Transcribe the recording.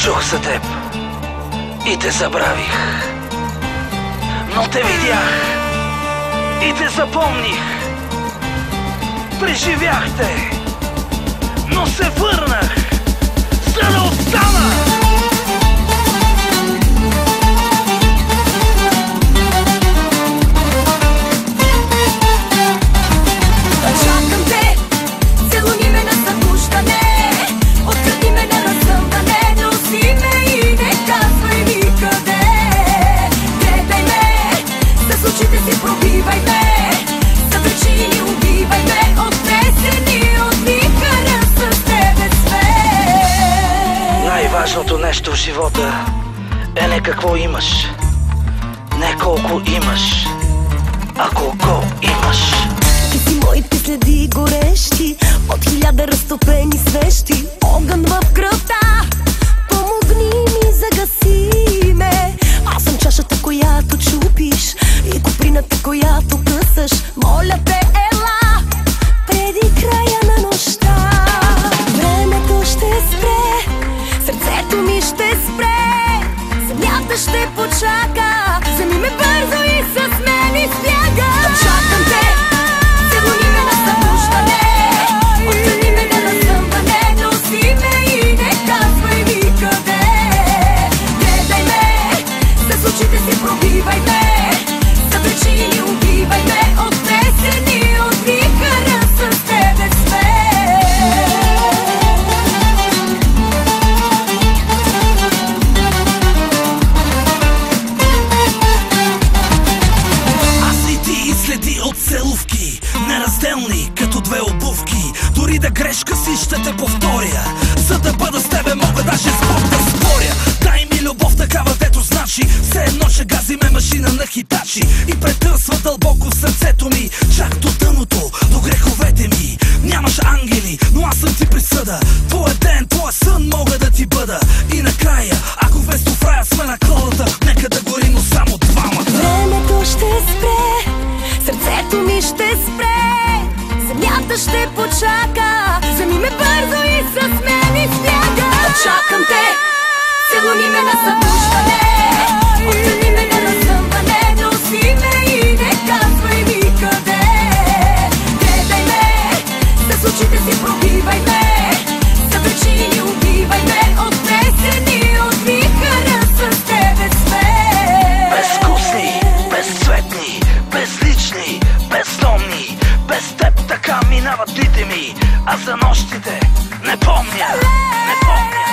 чух за теб и те забравих, но те видях и те запомних. Преживях те, но се върнах, за да остана. Чакам те, целуни ме на събуждане, откъди ме на разсъмване, носи ме и не казвай никъде. Гледай ме, с очите си пробивай ме, за причини убивай ме, от песени, от викара с тебе свет. Най-важното нещо в живота е не какво имаш, не колко имаш, а колко имаш. Ти си моите следи горещи, от 1000 разтопени свещи, огън в кръвта. Помогни ми, загаси ме. Аз съм чашата, която чупиш, и куприната, която късаш. Моля те, ела преди края на нощта. Времето ще спре, сърцето ми ще спре, земята ще почака. Вземи ме бързо и с мен избяга. Чакам те, целуни ме на събуждане, откъди ме на разсъмване, носи ме и не казвай никъде. Гледай ме, с очите си пробивай ме, за причини убивай ме, от песени, от викара с тебе свет. Аз и ти следи от целувки, неразделни като две обувки. Дори да грешка си ще те повторя, за да бъда с тебе мога даже с Бог да споря. Дай ми любов такава, дето значи все едно ще гази ме машина на хитачи и претърсва дълбоко в сърцето ми, чак до дъното, до греховете ми. Нямаш ангели, но аз съм ти присъда. Твоя ден, твоя сън мога да ти бъда. И накрая, ако вместо в рая сме на колата, нека да горим, но само двамата. Времето ще спре, сърцето ми ще спре, земята ще почака. Вземи ме бързо и с мен избяга. Чакам те, целуни ме на събуждане, откъди ме на разсъмване, носи ме и не казвай никъде. Гледай ме, с очите си пробивай ме, за причини убивай ме, от песени, от викара с тебе свет. Безвкусни, безцветни, безлични, бездомни. Без теб така минават дните ми, а за нощите не помня, не помня.